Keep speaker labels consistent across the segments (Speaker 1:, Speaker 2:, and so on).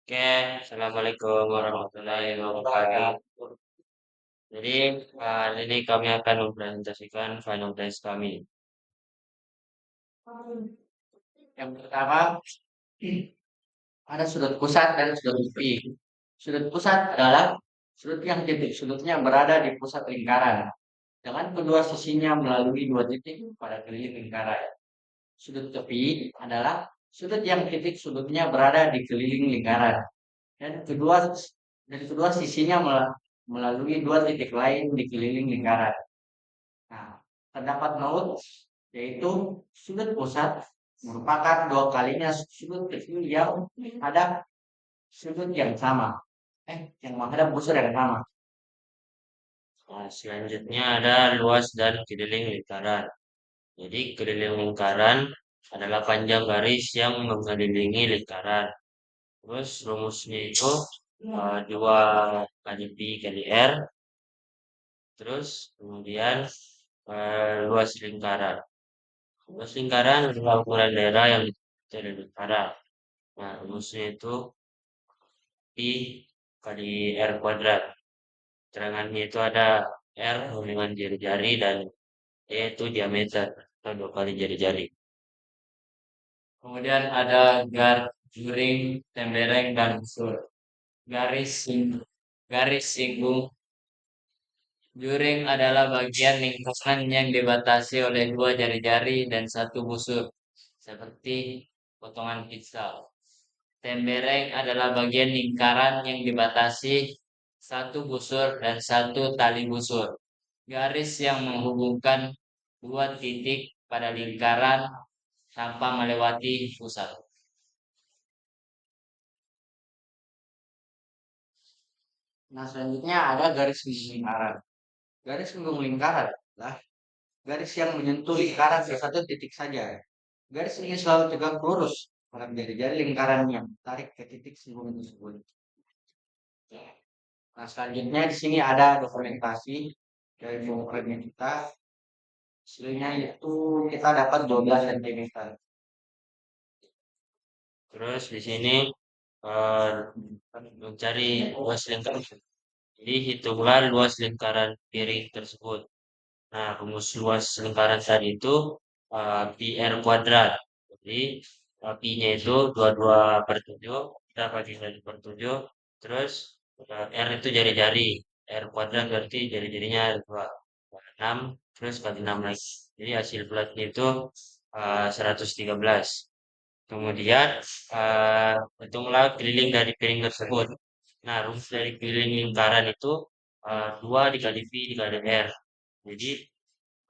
Speaker 1: Oke, Assalamualaikum warahmatullahi wabarakatuh. Jadi, hari ini kami akan mempresentasikan final test kami. Yang pertama, ada sudut pusat dan sudut pi. Sudut pusat adalah sudut yang titik sudutnya berada di pusat lingkaran, dengan kedua sisinya melalui dua titik pada keliling lingkaran. Sudut tepi adalah sudut yang titik sudutnya berada di keliling lingkaran, dan kedua sisinya melalui dua titik lain di keliling lingkaran. Nah, terdapat node yaitu sudut pusat merupakan dua kalinya sudut tepi yang ada sudut yang sama. Yang menghadap busur yang sama. Nah, selanjutnya ada luas dan keliling lingkaran. Jadi keliling lingkaran adalah panjang garis yang mengelilingi lingkaran. Terus rumusnya itu 2 kali pi kali r. Terus kemudian luas lingkaran. Luas lingkaran adalah ukuran daerah yang dari lingkaran. Nah, rumusnya itu pi kali r kuadrat. Terangannya itu ada r dengan jari-jari dan e itu diameter atau 2 kali jari-jari. Kemudian ada juring, tembereng, dan busur. Garis sing- garis singgung. Juring adalah bagian lingkaran yang dibatasi oleh dua jari-jari dan satu busur, seperti potongan pizza. Tembereng adalah bagian lingkaran yang dibatasi satu busur dan satu tali busur. Garis yang menghubungkan dua titik pada lingkaran tanpa melewati pusat. Nah, selanjutnya ada garis lingkaran. Garis punggung lingkaran adalah garis yang menyentuh lingkaran ke satu titik saja. Garis ini selalu tegak lurus pada jari-jari lingkarannya, tarik ke titik singgung tersebut. Nah, selanjutnya di sini ada dokumentasi dari bongkarnya kita. Hasilnya itu kita dapat 12 cm. Terus di sini eh, mencari luas lingkaran. Jadi hitunglah luas lingkaran piring tersebut. Nah, rumus luas lingkaran tadi itu pi r kuadrat. Jadi pi-nya itu 22/7, kita bagi 1/7. Terus r itu jari-jari. R kuadrat berarti jari-jarinya 2. 6, terus kali 6 lagi. Jadi hasil bulatnya itu 113. Kemudian hitunglah keliling dari piring tersebut. Nah, rumus dari keliling lingkaran itu 2 dikali pi dikali r. Jadi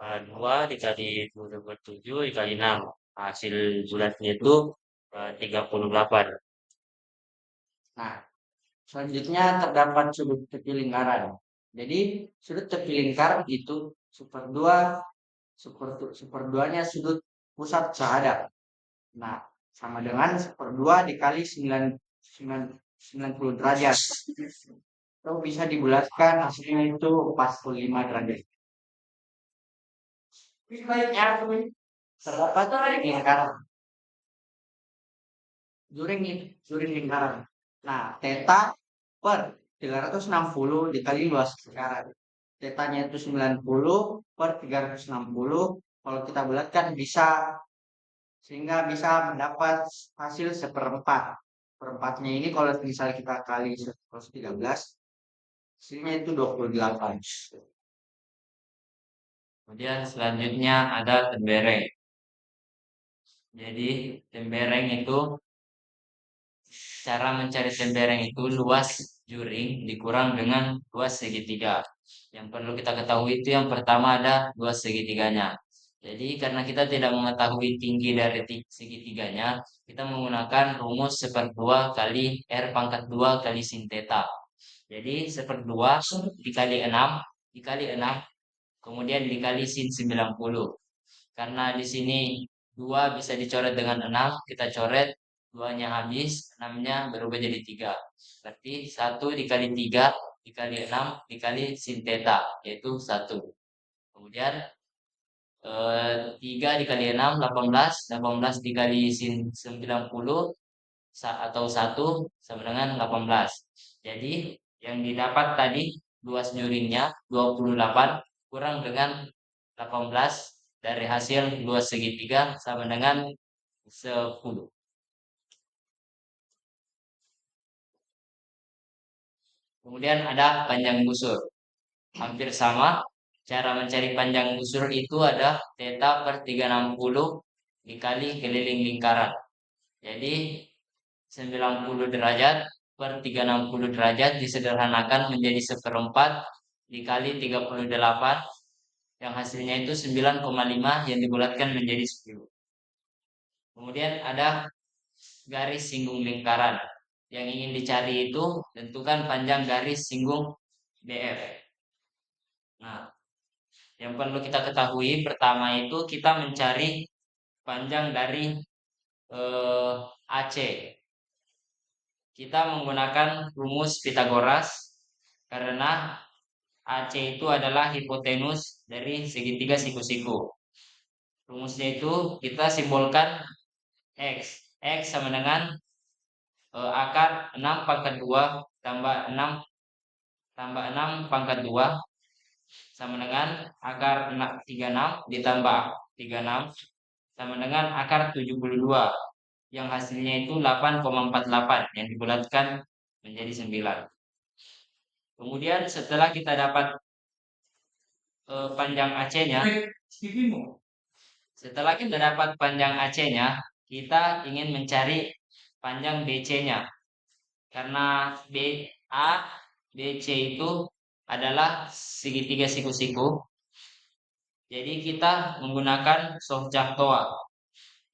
Speaker 1: 2 dikali 27 dikali 6. Hasil bulatnya itu 38. Nah, selanjutnya terdapat sudut tepi lingkaran. Jadi, sudut tepi lingkaran itu seperduanya sudut pusat sehadap. Nah, sama dengan seperdua dikali 90 derajat. Itu bisa dibulatkan hasilnya itu 45 derajat. Baiknya terdapat lingkaran. Juring lingkaran. Nah, theta per 360 dikali luas lingkaran. Tetanya itu 90 per 360. Kalau kita bulatkan sehingga bisa mendapat hasil seperempat. Perempatnya ini kalau misalnya kita kali 113, hasilnya itu 28. Kemudian selanjutnya ada tembereng. Jadi tembereng itu cara mencari tembereng itu luas juring dikurang dengan luas segitiga. Yang perlu kita ketahui itu yang pertama ada luas segitiganya. Jadi karena kita tidak mengetahui tinggi dari segitiganya, kita menggunakan rumus seperdua kali R pangkat 2 kali sin theta. Jadi seperdua dikali 6 dikali 6 kemudian dikali sin 90. Karena di sini 2 bisa dicoret dengan 6, kita coret 2-nya habis, 6-nya berubah jadi 3. Berarti 1 dikali 3 dikali 6 dikali sin theta, yaitu 1. Kemudian 3 dikali 6, 18. 18 dikali sin 90,
Speaker 2: atau 1 sama dengan 18. Jadi yang didapat tadi luas nyuringnya 28 kurang dengan 18 dari hasil luas segitiga sama dengan 10. Kemudian ada panjang busur. Hampir sama. Cara mencari panjang busur itu ada theta per 360 dikali keliling lingkaran. Jadi 90 derajat per 360 derajat disederhanakan menjadi seperempat dikali 38 yang hasilnya itu 9,5 yang dibulatkan menjadi 10. Kemudian ada garis singgung lingkaran. Yang ingin dicari itu tentukan panjang garis singgung BF. Nah, yang perlu kita ketahui pertama itu kita mencari panjang dari AC. Kita menggunakan rumus Pitagoras karena AC itu adalah hipotenus dari segitiga siku-siku. Rumusnya itu kita simbolkan X. X sama dengan akar 6 pangkat 2 tambah 6 tambah 6 pangkat 2 sama dengan akar 36 ditambah 36 sama dengan akar 72 yang hasilnya itu 8,48 yang dibulatkan menjadi 9. Kemudian setelah kita dapat panjang AC-nya, setelah kita dapat panjang AC-nya, kita ingin mencari panjang BC-nya. Karena BA, BC itu adalah segitiga siku-siku. Jadi kita menggunakan Sohcahtoa.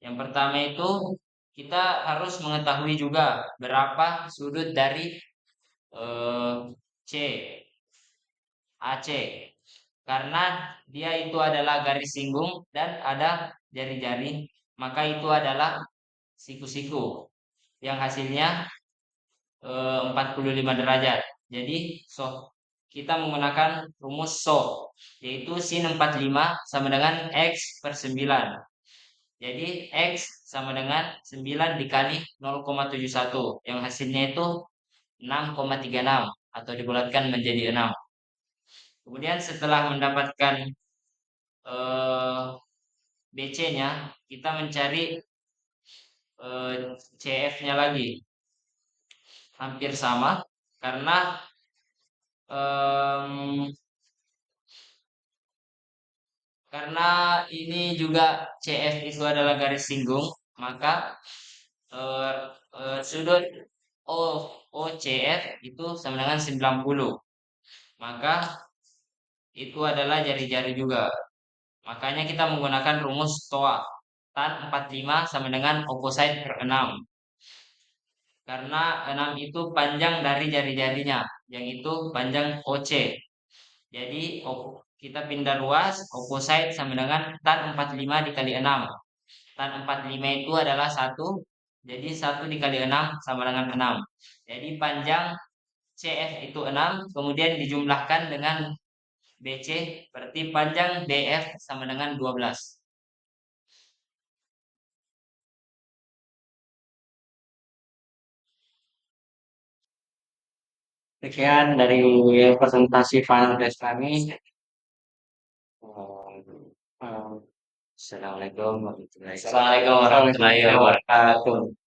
Speaker 2: Yang pertama itu kita harus mengetahui juga berapa sudut dari C, AC. Karena dia itu adalah garis singgung dan ada jari-jari, maka itu adalah siku-siku yang hasilnya 45 derajat. Jadi kita menggunakan rumus yaitu sin 45 sama dengan X per 9. Jadi X sama dengan 9 dikali 0,71 yang hasilnya itu 6,36 atau dibulatkan menjadi 6. Kemudian setelah mendapatkan BC-nya, kita mencari CF-nya lagi. Hampir sama karena ini juga CF itu adalah garis singgung, maka sudut OCF itu sama dengan 90. Maka itu adalah jari-jari juga. Makanya kita menggunakan rumus TOA. Tan 45 sama dengan opposite per 6. Karena 6 itu panjang dari jari-jarinya, yang itu panjang OC. Jadi kita pindah ruas, opposite sama dengan tan 45 dikali 6. Tan 45 itu adalah 1, jadi 1 dikali 6 sama dengan 6. Jadi panjang CF itu 6, kemudian dijumlahkan dengan BC, berarti panjang BF sama dengan 12.
Speaker 1: Sekian dari presentasi Fahrenheit kami. Assalamualaikum warahmatullahi
Speaker 2: Assalamualaikum warahmatullahi wabarakatuh.
Speaker 1: wabarakatuh.